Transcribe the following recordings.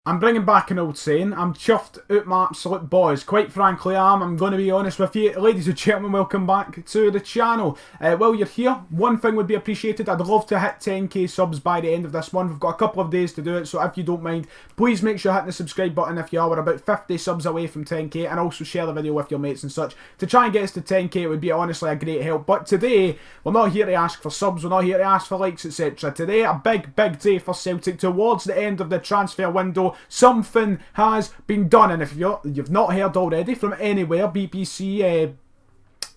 I'm bringing back an old saying. I'm chuffed out my absolute boys. Quite frankly, I'm going to be honest with you. Ladies and gentlemen, welcome back to the channel. While you're here, one thing would be appreciated. I'd love to hit 10k subs by the end of this month. We've got a couple of days to do it, so if you don't mind, please make sure you hit the subscribe button if you are. We're about 50 subs away from 10k, and also share the video with your mates and such. To try and get us to 10k, it would be honestly a great help. But today, we're not here to ask for subs, we're not here to ask for likes, etc. Today, a big day for Celtic. Towards the end of the transfer window, something has been done, and if you've not heard already from anywhere, BBC,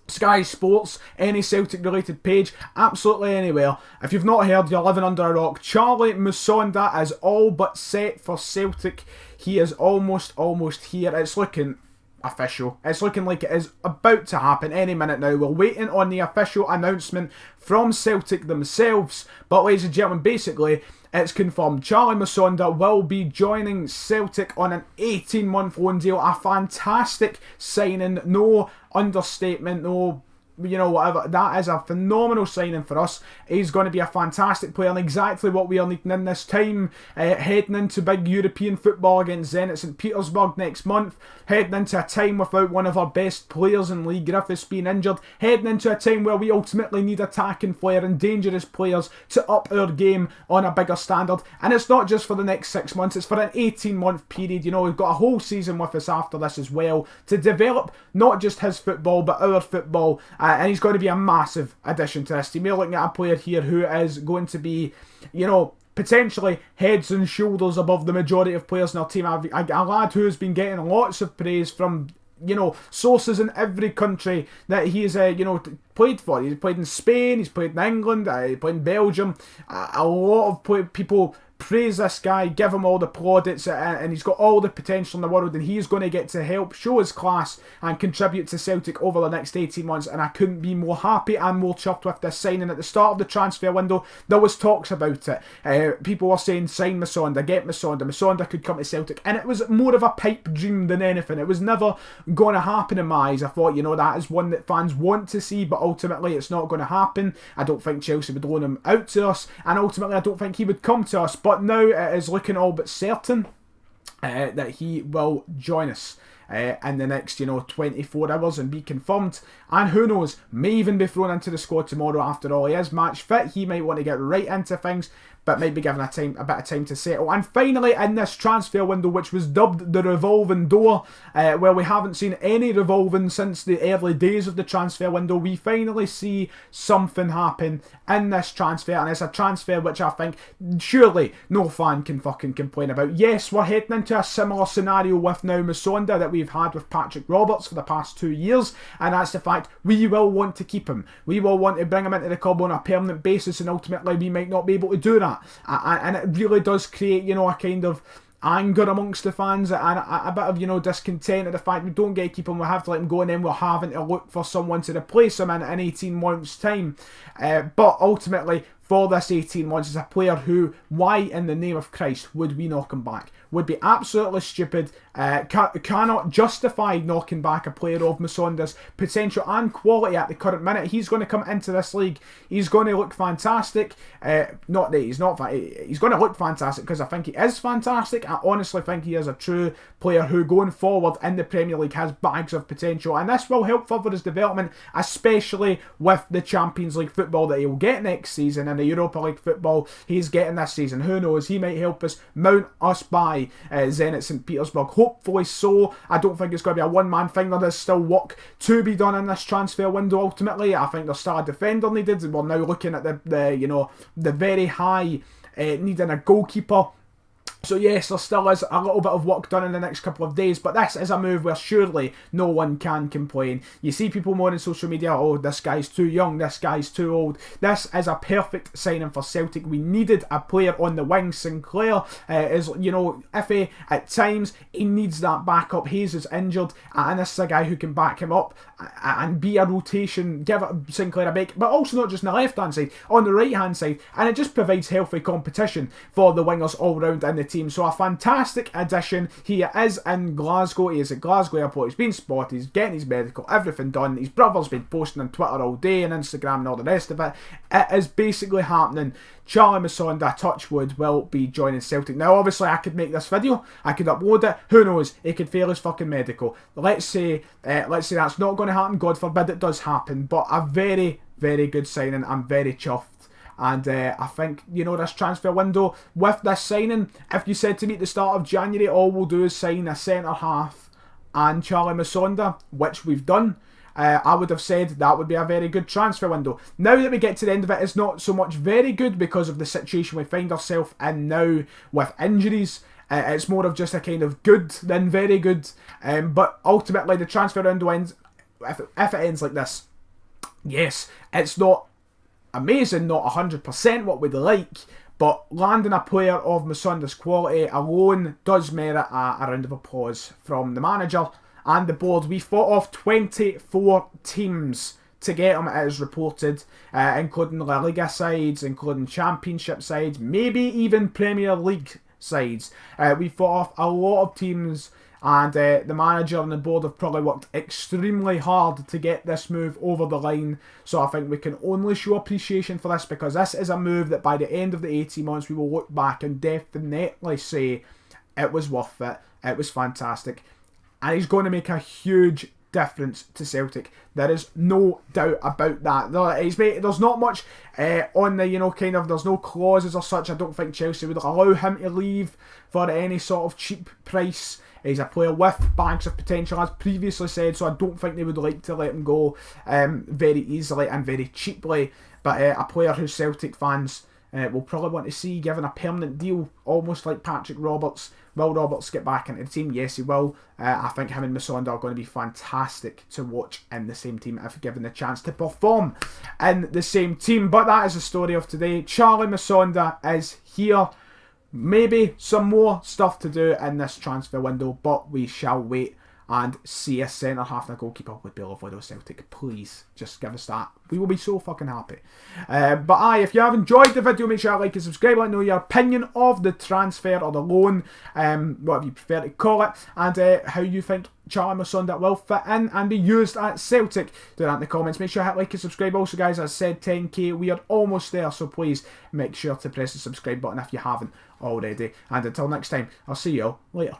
Sky Sports, any Celtic related page, absolutely anywhere, if you've not heard, you're living under a rock. CHARLY MUSONDA is all but set for Celtic. He is almost here. It's looking official. It's looking like it is about to happen any minute now. We're waiting on the official announcement from Celtic themselves, but ladies and gentlemen, basically it's confirmed. CHARLY MUSONDA will be joining Celtic on an 18-month loan deal. A fantastic signing, no understatement, no, you know, whatever. That is a phenomenal signing for us. He's going to be a fantastic player and exactly what we are needing in this time, heading into big European football against Zenit St Petersburg next month, heading into a time without one of our best players in Lee Griffiths being injured, heading into a time where we ultimately need attacking flair and dangerous players to up our game on a bigger standard. And it's not just for the next 6 months, it's for an 18-month period. You know, we've got a whole season with us after this as well to develop not just his football but our football. And he's going to be a massive addition to this team. We're looking at a player here who is going to be, you know, potentially heads and shoulders above the majority of players in our team. A lad who has been getting lots of praise from, you know, sources in every country that he's, you know, played for. He's played in Spain, he's played in England, he played in Belgium. A lot of people praise this guy, give him all the plaudits, and he's got all the potential in the world, and he's going to get to help show his class and contribute to Celtic over the next 18 months, and I couldn't be more happy and more chuffed with this signing. At the start of the transfer window, there was talks about it. People were saying, sign Musonda, get Musonda, Musonda could come to Celtic, and it was more of a pipe dream than anything. It was never going to happen in my eyes. I thought, you know, that is one that fans want to see, but ultimately it's not going to happen. I don't think Chelsea would loan him out to us, and ultimately I don't think he would come to us, but now it is looking all but certain that he will join us in the next, you know, 24 hours and be confirmed. And who knows, may even be thrown into the squad tomorrow. After all, he is match fit. He might want to get right into things, but might be given a bit of time to settle. And finally, in this transfer window, which was dubbed the revolving door, where we haven't seen any revolving since the early days of the transfer window, we finally see something happen in this transfer, and it's a transfer which I think surely no fan can fucking complain about. Yes, we're heading into a similar scenario with now Musonda that we've had with Patrick Roberts for the past 2 years, and that's the fact we will want to keep him. We will want to bring him into the club on a permanent basis, and ultimately we might not be able to do that. And it really does create, you know, a kind of anger amongst the fans and a bit of, you know, discontent at the fact we don't get to keep him, we have to let him go, and then we're having to look for someone to replace him in 18 months time. But ultimately, for this 18 months, is a player who, why in the name of Christ would we knock him back? Would be absolutely stupid. Cannot justify knocking back a player of Musonda's potential and quality at the current minute. He's going to come into this league, he's going to look fantastic. Not that he's not, he's going to look fantastic because I think he is fantastic. I honestly think he is a true player who, going forward in the Premier League, has bags of potential, and this will help further his development, especially with the Champions League football that he'll get next season and the Europa League football he's getting this season. Who knows, he might help us mount us by Zenit St Petersburg. Hopefully so. I don't think it's going to be a one-man thing. There is still work to be done in this transfer window ultimately. I think there's still a defender needed. We're now looking at the you know, the very high needing a goalkeeper. So yes, there still is a little bit of work done in the next couple of days, but this is a move where surely no one can complain. You see people more on social media, oh, this guy's too young, this guy's too old. This is a perfect signing for Celtic. We needed a player on the wing. Sinclair is, you know, iffy at times. He needs that backup. Hayes is injured, and this is a guy who can back him up and be a rotation, give Sinclair a break, but also not just on the left-hand side, on the right-hand side, and it just provides healthy competition for the wingers all round in the team. So a fantastic addition. He is in Glasgow. He is at Glasgow Airport. He's been spotted. He's getting his medical. Everything done. His brother's been posting on Twitter all day and Instagram and all the rest of it. It is basically happening. Charlie Musonda, touchwood, will be joining Celtic. Now, obviously, I could make this video. I could upload it. Who knows? He could fail his fucking medical. Let's say that's not going to happen. God forbid it does happen. But a very, very good signing. I'm very chuffed. And I think, you know, this transfer window, with this signing, if you said to me at the start of January, all we'll do is sign a centre-half and Charlie Musonda, which we've done, I would have said that would be a very good transfer window. Now that we get to the end of it, it's not so much very good because of the situation we find ourselves in now with injuries. It's more of just a kind of good than very good. But ultimately, the transfer window ends, if it ends like this, yes, it's not amazing, not 100% what we'd like, but landing a player of Musonda's quality alone does merit a round of applause from the manager and the board. We fought off 24 teams to get him, it is reported, including La Liga sides, including Championship sides, maybe even Premier League sides. We fought off a lot of teams, and the manager and the board have probably worked extremely hard to get this move over the line. So I think we can only show appreciation for this, because this is a move that by the end of the 18 months we will look back and definitely say it was worth it, it was fantastic. And he's going to make a huge difference to Celtic. There is no doubt about that. There's not much on the, you know, kind of, there's no clauses or such. I don't think Chelsea would allow him to leave for any sort of cheap price. He's a player with banks of potential, as previously said, so I don't think they would like to let him go very easily and very cheaply. But a player who Celtic fans will probably want to see given a permanent deal, almost like Patrick Roberts. Will Roberts get back into the team? Yes, he will. I think him and Musonda are going to be fantastic to watch in the same team if given the chance to perform in the same team. But that is the story of today. Charlie Musonda is here. Maybe some more stuff to do in this transfer window, but we shall wait and see a centre-half and a goalkeeper would be lovely though, Celtic. Please, just give us that. We will be so fucking happy. But aye, if you have enjoyed the video, make sure to like and subscribe. Let me know your opinion of the transfer or the loan, whatever you prefer to call it, and how you think Charlie Musonda will fit in and be used at Celtic. Do that in the comments. Make sure to hit like and subscribe. Also, guys, as I said, 10k, we are almost there, so please make sure to press the subscribe button if you haven't already. And until next time, I'll see you all later.